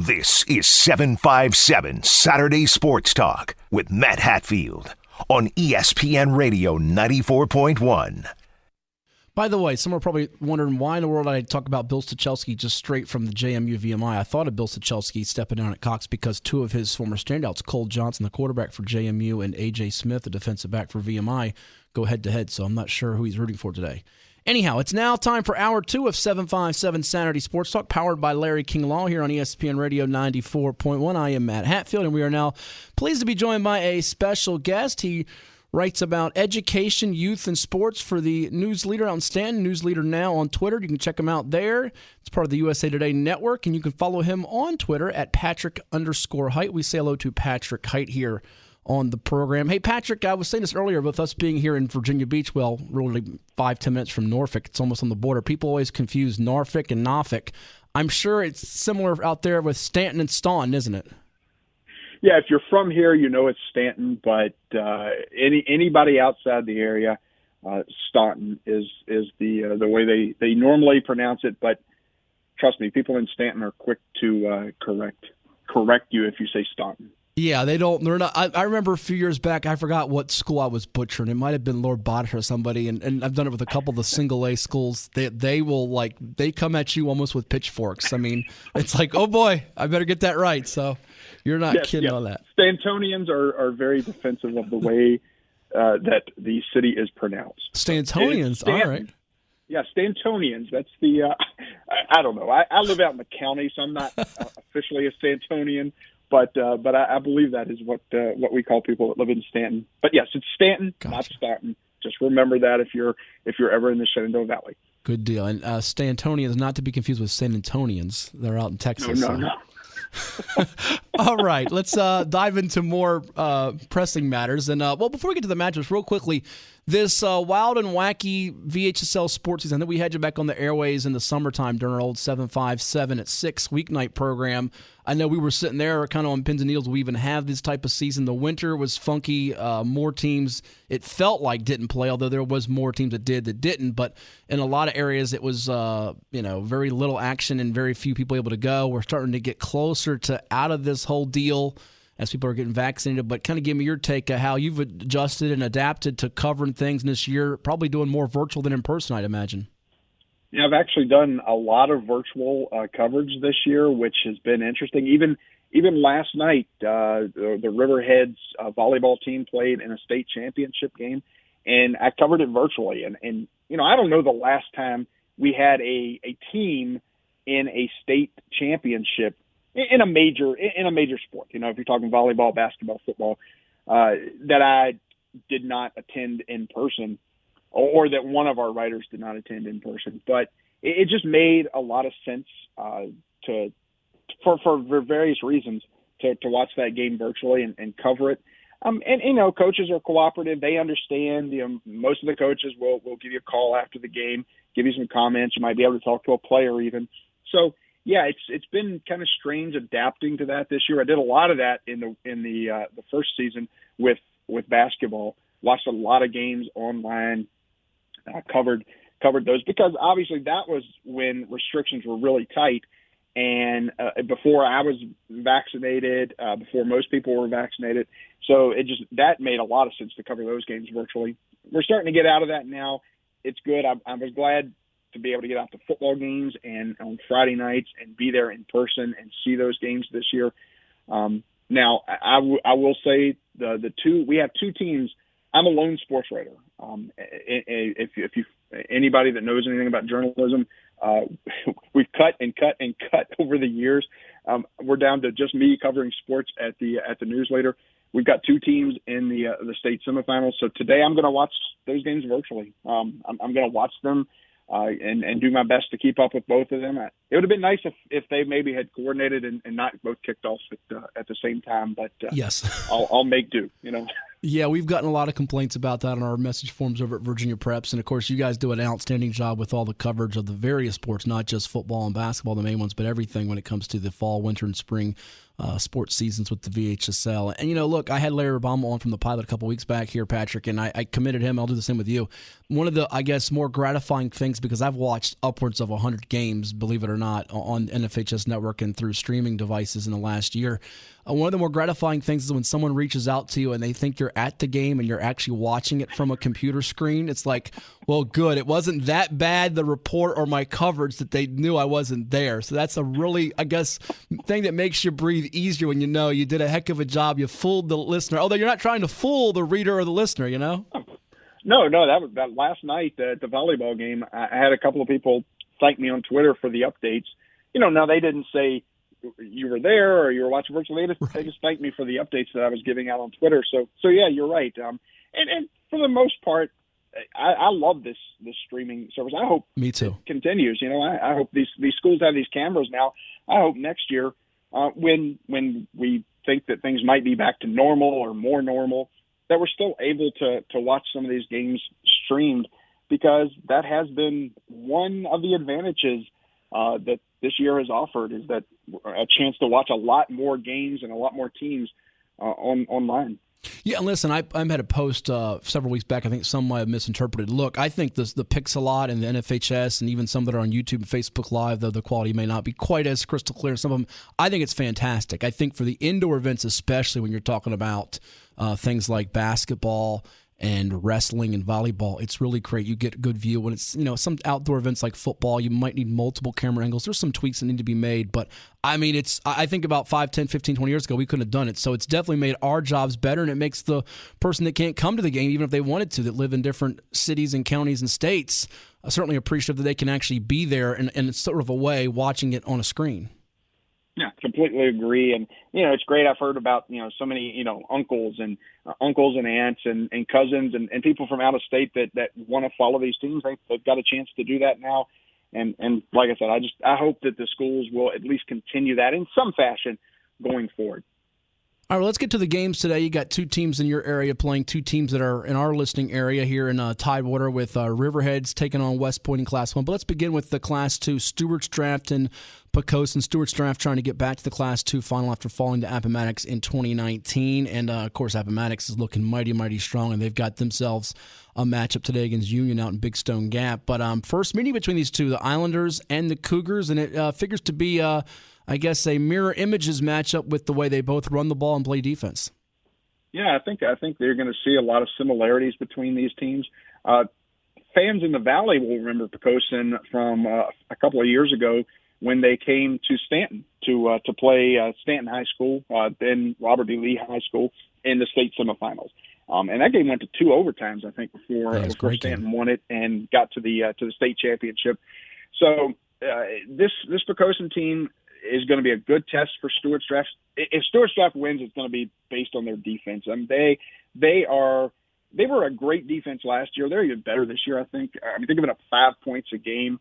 This is 757 Saturday Sports Talk with Matt Hatfield on ESPN Radio 94.1. By the way, some are probably wondering why in the world I talk about Bill Stachelski just straight from the JMU VMI. I thought of Bill Stachelski stepping down at Cox because two of his former standouts, Cole Johnson, the quarterback for JMU, and A.J. Smith, the defensive back for VMI, go head-to-head, so I'm not sure who he's rooting for today. Anyhow, it's now time for Hour 2 of 757 Saturday Sports Talk, powered by Larry King Law here on ESPN Radio 94.1. I am Matt Hatfield, and we are now pleased to be joined by a special guest. He writes about education, youth, and sports for the News Leader out in Stanton, News Leader Now on Twitter. You can check him out there. It's part of the USA Today Network, and you can follow him on Twitter at Patrick_Hite. We say hello to Patrick Hite here on the program. Hey, Patrick, I was saying this earlier with us being here in Virginia Beach, well, really 5-10 minutes from Norfolk. It's almost on the border. People always confuse Norfolk and Norfolk. I'm sure it's similar out there with Stanton and Staunton, isn't it? Yeah, if you're from here, you know it's Stanton, but anybody outside the area, Staunton is the way they normally pronounce it. But trust me, people in Stanton are quick to correct you if you say Staunton. Yeah, they're not. I remember a few years back, I forgot what school I was butchering. It might have been Lord Bodish or somebody, and I've done it with a couple of the single A schools. They come at you almost with pitchforks. I mean, it's like, oh boy, I better get that right. So you're not kidding on that. Stantonians are very defensive of the way that the city is pronounced. Stantonians, all right. Yeah, Stantonians. That's the. I don't know. I live out in the county, so I'm not officially a Stantonian. But I believe that is what we call people that live in Stanton. But yes, it's Stanton, Gotcha. Not Staunton. Just remember that if you're ever in the Shenandoah Valley. Good deal. And Stantonians, not to be confused with San Antonians. They're out in Texas. No. All right, let's dive into more pressing matters. And before we get to the matchups, real quickly, this wild and wacky VHSL sports season that we had you back on the airways in the summertime during our old 757 at 6 weeknight program. I know we were sitting there kind of on pins and needles. We even have this type of season. The winter was funky. More teams, it felt like, didn't play, although there was more teams that didn't. But in a lot of areas, it was very little action and very few people able to go. We're starting to get closer to out of this whole deal as people are getting vaccinated. But kind of give me your take of how you've adjusted and adapted to covering things this year, probably doing more virtual than in person, I'd imagine. Yeah, I've actually done a lot of virtual coverage this year, which has been interesting. Even last night, the Riverheads volleyball team played in a state championship game, and I covered it virtually. And I don't know the last time we had a team in a state championship in a major sport. If you're talking volleyball, basketball, football, that I did not attend in person. Or that one of our writers did not attend in person. But it just made a lot of sense for various reasons to watch that game virtually and cover it. Coaches are cooperative. They understand. Most of the coaches will give you a call after the game, give you some comments. You might be able to talk to a player even. So, yeah, it's been kind of strange adapting to that this year. I did a lot of that in the first season with basketball. Watched a lot of games online. Covered those because obviously that was when restrictions were really tight, and before I was vaccinated, before most people were vaccinated, so that made a lot of sense to cover those games virtually. We're starting to get out of that now. It's good. I was glad to be able to get out to football games and on Friday nights and be there in person and see those games this year. Now I will say we have two teams. I'm a lone sports writer. If you anybody that knows anything about journalism, we've cut over the years. We're down to just me covering sports at the News Leader. We've got two teams in the state semifinals. So today I'm going to watch those games virtually. I'm going to watch them and do my best to keep up with both of them. It would have been nice if they maybe had coordinated and not both kicked off at the same time. But yes, I'll make do. Yeah, we've gotten a lot of complaints about that on our message forums over at Virginia Preps. And, of course, you guys do an outstanding job with all the coverage of the various sports, not just football and basketball, the main ones, but everything when it comes to the fall, winter, and spring sports seasons with the VHSL. And, look, I had Larry Obama on from the pilot a couple weeks back here, Patrick, and I committed him. I'll do the same with you. One of the, I guess, more gratifying things, because I've watched upwards of 100 games, believe it or not, on NFHS Network and through streaming devices in the last year. One of the more gratifying things is when someone reaches out to you and they think you're at the game and you're actually watching it from a computer screen. It's like, well, good. It wasn't that bad, the report or my coverage, that they knew I wasn't there. So that's a really, I guess, thing that makes you breathe easier when you know you did a heck of a job. You fooled the listener, although you're not trying to fool the reader or the listener, No, that last night at the volleyball game, I had a couple of people thank me on Twitter for the updates. Now they didn't say you were there or you were watching virtually. They just thanked me for the updates that I was giving out on Twitter. So yeah, you're right. And for the most part, I love this streaming service. I hope me too it continues. I hope these schools have these cameras now. I hope next year, when we think that things might be back to normal or more normal, that we're still able to watch some of these games streamed, because that has been one of the advantages that this year has offered, is that a chance to watch a lot more games and a lot more teams online. Yeah, and listen, I had a post several weeks back. I think some might have misinterpreted. Look, I think the Pixelot and the NFHS and even some that are on YouTube and Facebook Live, though the quality may not be quite as crystal clear, some of them, I think it's fantastic. I think for the indoor events, especially when you're talking about things like basketball and wrestling and volleyball, it's really great. You get a good view. When it's, some outdoor events like football, you might need multiple camera angles. There's some tweaks that need to be made, but I think about 5, 10, 15, 20 years ago, we couldn't have done it. So it's definitely made our jobs better, and it makes the person that can't come to the game, even if they wanted to, that live in different cities and counties and states, certainly appreciative that they can actually be there and it's sort of a way watching it on a screen. Yeah, completely agree. And, it's great. I've heard about, so many, uncles and aunts and cousins and people from out of state that want to follow these teams. They've got a chance to do that now. And like I said, I hope that the schools will at least continue that in some fashion going forward. All right, let's get to the games today. You got two teams in your area playing, two teams that are in our listening area here in Tidewater, with Riverheads taking on West Point in Class 1. But let's begin with the Class 2, Stewart's Draft and Poquoson. Stewart's Draft trying to get back to the Class 2 final after falling to Appomattox in 2019. And, of course, Appomattox is looking mighty, mighty strong, and they've got themselves a matchup today against Union out in Big Stone Gap. But first meeting between these two, the Islanders and the Cougars, and it figures to be I guess a mirror images matchup with the way they both run the ball and play defense. Yeah, I think they're going to see a lot of similarities between these teams. Fans in the Valley will remember Poquoson from a couple of years ago when they came to Stanton to play Stanton High School, then Robert E. Lee High School, in the state semifinals. And that game went to 2 overtimes, I think, before Stanton won it and got to the state championship. So this Poquoson team is going to be a good test for Stewart's Draft. If Stewart's Draft wins, it's going to be based on their defense. I mean, they were a great defense last year. They're even better this year, I think. They're giving up 5 points a game.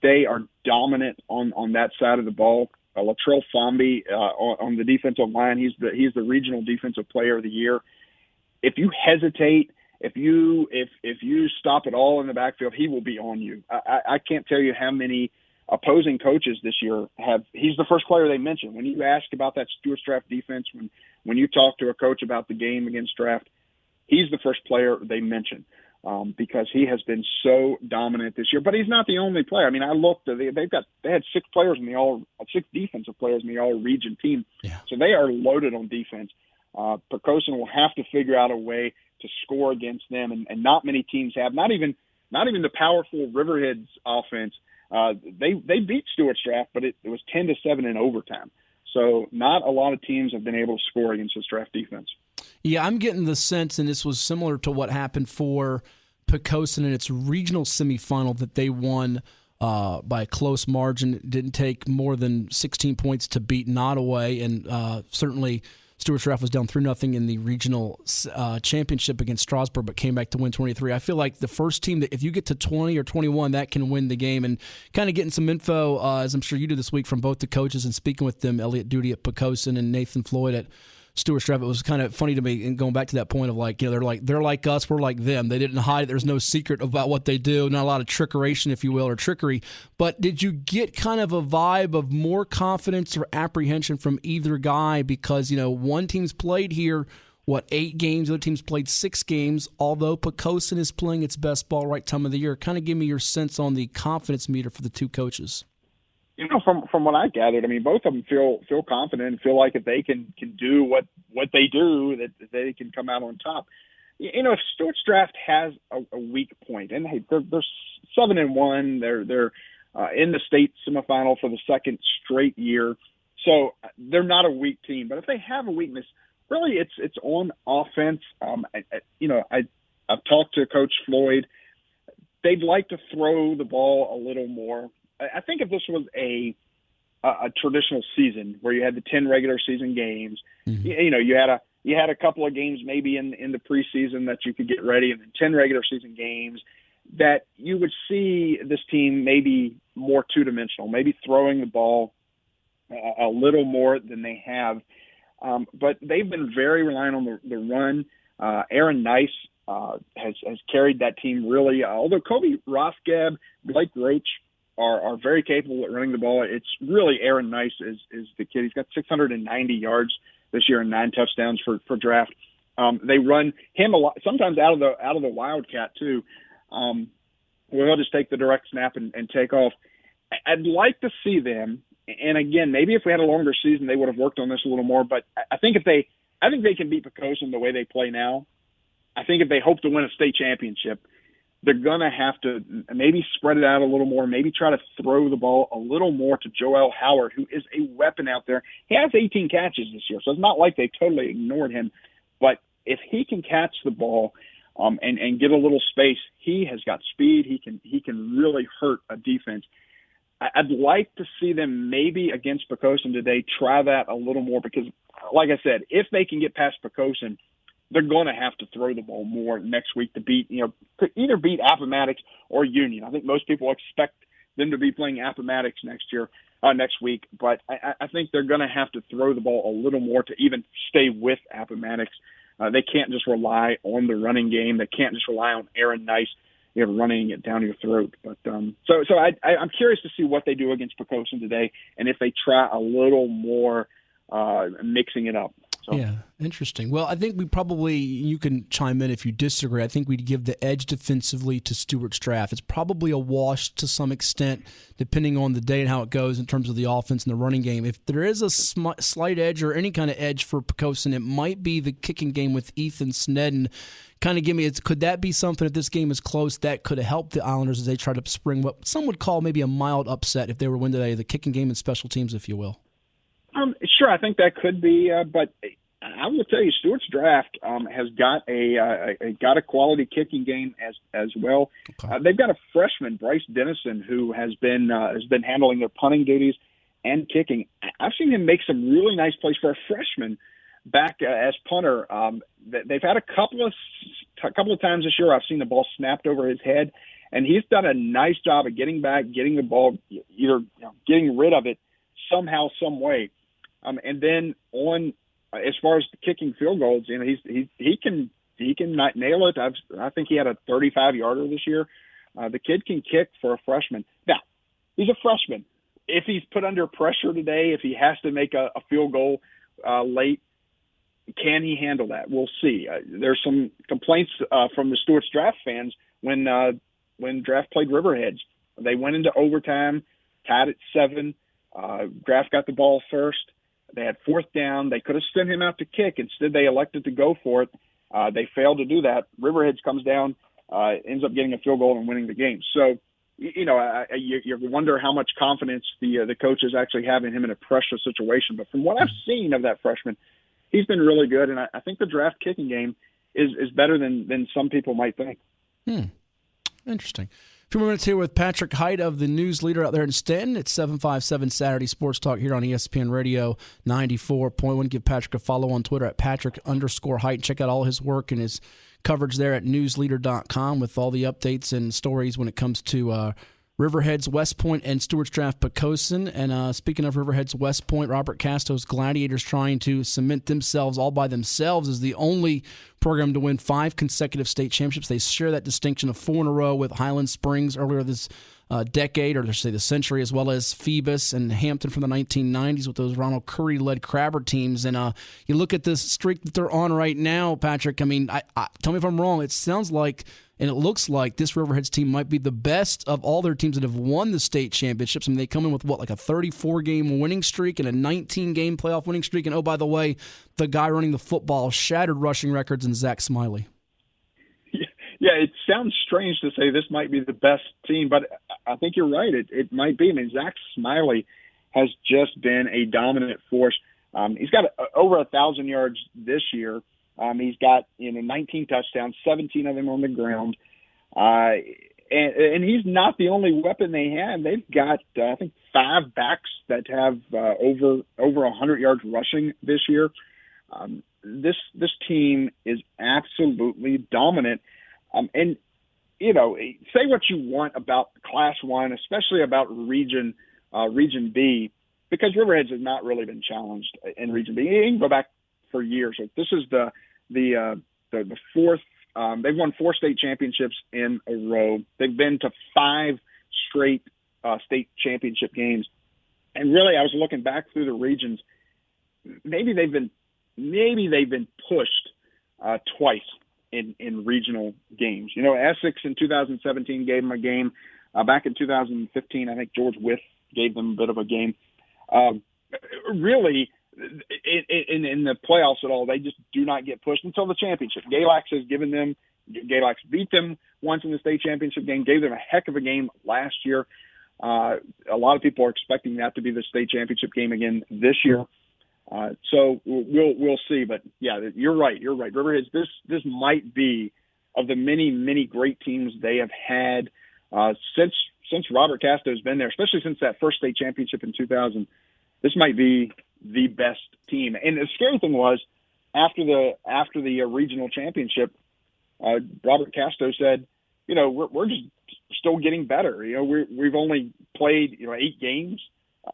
They are dominant on that side of the ball. Latrell Fomby on the defensive line, he's the regional defensive player of the year. If you hesitate, if you stop at all in the backfield, he will be on you. I can't tell you how many opposing coaches this year he's the first player they mention. When you ask about that Stewart's Draft defense, when you talk to a coach about the game against Draft, he's the first player they mention because he has been so dominant this year. But he's not the only player. I mean, I looked, they had 6 defensive players in the all-region team. Yeah. So they are loaded on defense. Poquoson will have to figure out a way to score against them, and not many teams have. Not even the powerful Riverheads offense. They beat Stewart's Draft, but it was 10-7 in overtime. So not a lot of teams have been able to score against this Draft defense. Yeah, I'm getting the sense, and this was similar to what happened for Poquoson in its regional semifinal, that they won by a close margin. It didn't take more than 16 points to beat Nottoway, and certainly Stewart's Draft was down 3-0 in the regional championship against Strasburg, but came back to win 23. I feel like the first team that if you get to 20 or 21, that can win the game. And kind of getting some info, as I'm sure you did this week, from both the coaches and speaking with them, Elliot Duty at Poquoson and Nathan Floyd at Stuart Straff. It was kind of funny to me, and going back to that point of they're like us, we're like them. They didn't hide it. There's no secret about what they do. Not a lot of trickeration, if you will, or trickery. But did you get kind of a vibe of more confidence or apprehension from either guy? Because one team's played here 8 games, the other team's played 6 games. Although Poquoson is playing its best ball right time of the year, kind of give me your sense on the confidence meter for the two coaches. From what I gathered, I mean, both of them feel confident and feel like if they can do what they do, that they can come out on top. If Stuart's draft has a weak point, and hey, they're 7-1, they're in the state semifinal for the second straight year, so they're not a weak team. But if they have a weakness, really, it's on offense. I've talked to Coach Floyd. They'd like to throw the ball a little more. I think if this was a traditional season where you had the 10 regular season games, you had a couple of games maybe in the preseason that you could get ready, and then 10 regular season games, that you would see this team maybe more two-dimensional, maybe throwing the ball a little more than they have. But they've been very reliant on the run. Aaron Nice has carried that team really. Although Kobe Rothgeb, Blake Roach are very capable at running the ball, it's really Aaron Nice is the kid. He's got 690 yards this year and 9 touchdowns for draft. They run him a lot, sometimes out of the Wildcat too. Where he'll just take the direct snap and take off. I'd like to see them. And again, maybe if we had a longer season, they would have worked on this a little more. But I think they can beat Poquoson the way they play now. I think if they hope to win a state championship, they're going to have to maybe spread it out a little more, maybe try to throw the ball a little more to Joel Howard, who is a weapon out there. He has 18 catches this year, so it's not like they totally ignored him. But if he can catch the ball and get a little space, he has got speed. He can really hurt a defense. I'd like to see them maybe against Poquoson today try that a little more because, like I said, if they can get past Poquoson, they're going to have to throw the ball more next week to either beat Appomattox or Union. I think most people expect them to be playing Appomattox next week, but I think they're going to have to throw the ball a little more to even stay with Appomattox. They can't just rely on the running game. They can't just rely on Aaron Nice, running it down your throat. But so I'm curious to see what they do against Poquoson today, and if they try a little more mixing it up. So. Yeah, interesting. Well, I think you can chime in if you disagree. I think we'd give the edge defensively to Stuart's draft. It's probably a wash to some extent, depending on the day and how it goes in terms of the offense and the running game. If there is a slight edge or any kind of edge for Poquoson, it might be the kicking game with Ethan Snedden. Kind of give me, could that be something, if this game is close, that could have helped the Islanders as they try to spring what some would call maybe a mild upset if they were win today, the kicking game and special teams, if you will? Sure, I think that could be, but I will tell you, Stuart's draft has got a quality kicking game as well. Okay. They've got a freshman, Bryce Dennison, who has been handling their punting duties and kicking. I've seen him make some really nice plays for a freshman back as punter. They've had a couple of times this year I've seen the ball snapped over his head, and he's done a nice job of getting back, getting the ball, either getting rid of it somehow, some way. And then as far as kicking field goals, he can nail it. I think he had a 35-yarder this year. The kid can kick for a freshman. Now, he's a freshman. If he's put under pressure today, if he has to make a field goal late, can he handle that? We'll see. There's some complaints from the Stuart's draft fans when draft played Riverheads. They went into overtime, tied at 7. Draft got the ball first. They had 4th down. They could have sent him out to kick. Instead, they elected to go for it. They failed to do that. Riverheads comes down, ends up getting a field goal and winning the game. So, you wonder how much confidence the coaches actually have in him in a pressure situation. But from what I've seen of that freshman, he's been really good. And I think the draft kicking game is better than some people might think. Interesting. A few more minutes here with Patrick Hite of the News Leader out there in Stanton. It's 757 Saturday Sports Talk here on ESPN Radio 94.1. Give Patrick a follow on Twitter at Patrick_Hite. Check out all his work and his coverage there at newsleader.com with all the updates and stories when it comes to Riverheads West Point and Stewart's Draft Pocosin. And speaking of Riverheads West Point, Robert Casto's Gladiators trying to cement themselves all by themselves as the only program to win 5 consecutive state championships. They share that distinction of 4 in a row with Highland Springs earlier this decade, or say the century, as well as Phoebus and Hampton from the 1990s with those Ronald Curry-led Crabber teams. And you look at this streak that they're on right now, Patrick. I mean, tell me if I'm wrong. It sounds like, and it looks like, this Riverheads team might be the best of all their teams that have won the state championships. I mean, they come in with, like a 34-game winning streak and a 19-game playoff winning streak. And, oh, by the way, the guy running the football shattered rushing records in Zach Smiley. Yeah, it sounds strange to say this might be the best team, but I think you're right. It might be. I mean, Zach Smiley has just been a dominant force. He's got over 1,000 yards this year. He's got 19 touchdowns, 17 of them on the ground, and he's not the only weapon they have. They've got I think 5 backs that have over 100 yards rushing this year. This team is absolutely dominant. And, say what you want about Class 1, especially about Region B, because Riverheads has not really been challenged in Region B. You can go back for years. So this is the 4th. They've won 4 state championships in a row. They've been to 5 straight state championship games. And really, I was looking back through the regions. Maybe they've been pushed twice in regional games. Essex in 2017 gave them a game. Back in 2015, I think George Wythe gave them a bit of a game. Really, in the playoffs at all, they just do not get pushed until the championship. Galax beat them once in the state championship game, gave them a heck of a game last year. A lot of people are expecting that to be the state championship game again this year. So we'll see, but yeah, you're right. Riverheads, this might be, of the many great teams they have had since Robert Casto's been there, especially since that first state championship in 2000. This might be the best team. And the scary thing was, after the regional championship, Robert Casto said, we're just still getting better. We've only played 8 games.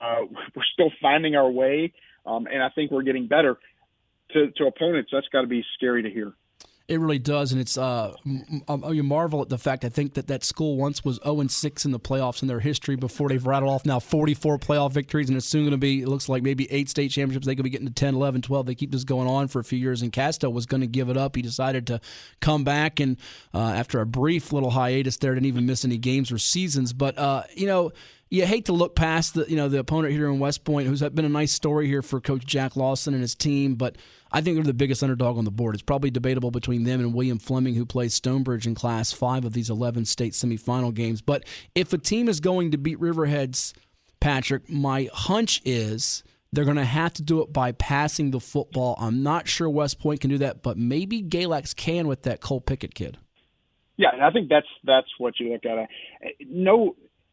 We're still finding our way. And I think we're getting better. To opponents, that's got to be scary to hear. It really does, and it's you marvel at the fact, I think, that school once was 0-6 in the playoffs in their history before they've rattled off now 44 playoff victories, and it's soon going to be, it looks like, maybe 8 state championships. They could be getting to 10, 11, 12. They keep this going on for a few years, and Casto was going to give it up. He decided to come back, and after a brief little hiatus there, didn't even miss any games or seasons. But, you hate to look past the opponent here in West Point, who's been a nice story here for Coach Jack Lawson and his team, but I think they're the biggest underdog on the board. It's probably debatable between them and William Fleming, who plays Stonebridge in Class 5 of these 11 state semifinal games. But if a team is going to beat Riverheads, Patrick, my hunch is they're going to have to do it by passing the football. I'm not sure West Point can do that, but maybe Galax can with that Cole Pickett kid. Yeah, I think that's what you look at.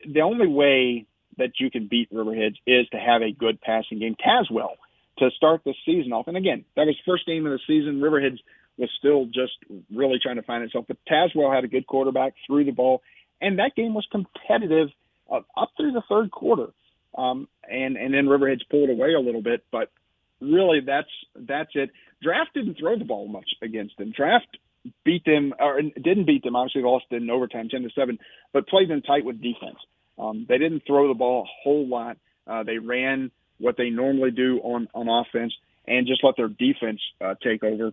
The only way that you can beat Riverheads is to have a good passing game. Caswell, to start the season off, and again, that was first game of the season. Riverheads was still just really trying to find itself, but Caswell had a good quarterback, threw the ball, and that game was competitive up through the third quarter. And then Riverheads pulled away a little bit, but really that's it. Draft didn't throw the ball much against them. Draft beat them, or didn't beat them. Obviously, lost in overtime, 10-7, but played them tight with defense. They didn't throw the ball a whole lot. They ran what they normally do on offense and just let their defense take over.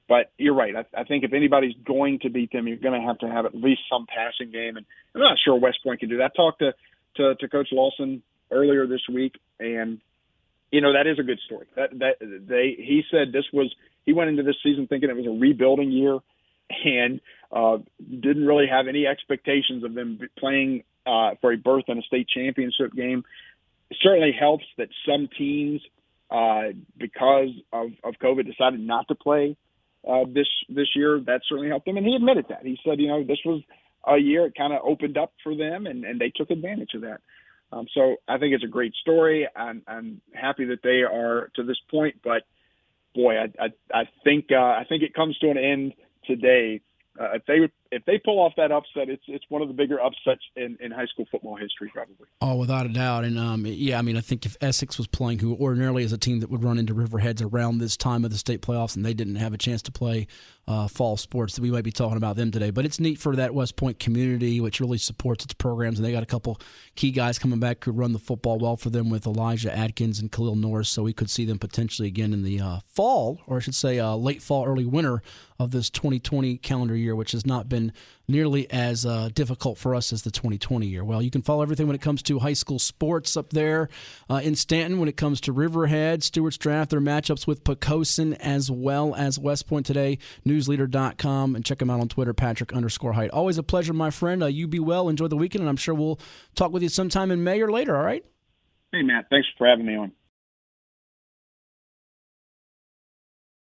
But you're right. I think if anybody's going to beat them, you're going to have at least some passing game. And I'm not sure West Point can do that. I talked to Coach Lawson earlier this week, and that is a good story. He said he went into this season thinking it was a rebuilding year, and didn't really have any expectations of them playing for a berth in a state championship game. It certainly helps that some teams, because of COVID, decided not to play this year. That certainly helped them, and he admitted that. He said, this was a year it kind of opened up for them, and they took advantage of that. So I think it's a great story. I'm happy that they are to this point, but boy, I think it comes to an end today. If if they pull off that upset, it's one of the bigger upsets in high school football history, probably. Oh, without a doubt. And, I think if Essex was playing, who ordinarily is a team that would run into Riverheads around this time of the state playoffs, and they didn't have a chance to play fall sports, that we might be talking about them today. But it's neat for that West Point community, which really supports its programs. And they got a couple key guys coming back who run the football well for them with Elijah Atkins and Khalil Norris. So we could see them potentially again in the fall, or I should say late fall, early winter of this 2020 calendar year, which has not been nearly as difficult for us as the 2020 year. Well, you can follow everything when it comes to high school sports up there in Stanton, when it comes to Riverhead, Stewart's Draft, their matchups with Poquoson, as well as West Point today, newsleader.com, and check them out on Twitter, Patrick_Hite. Always a pleasure, my friend. You be well, enjoy the weekend, and I'm sure we'll talk with you sometime in May or later, all right? Hey, Matt, thanks for having me on.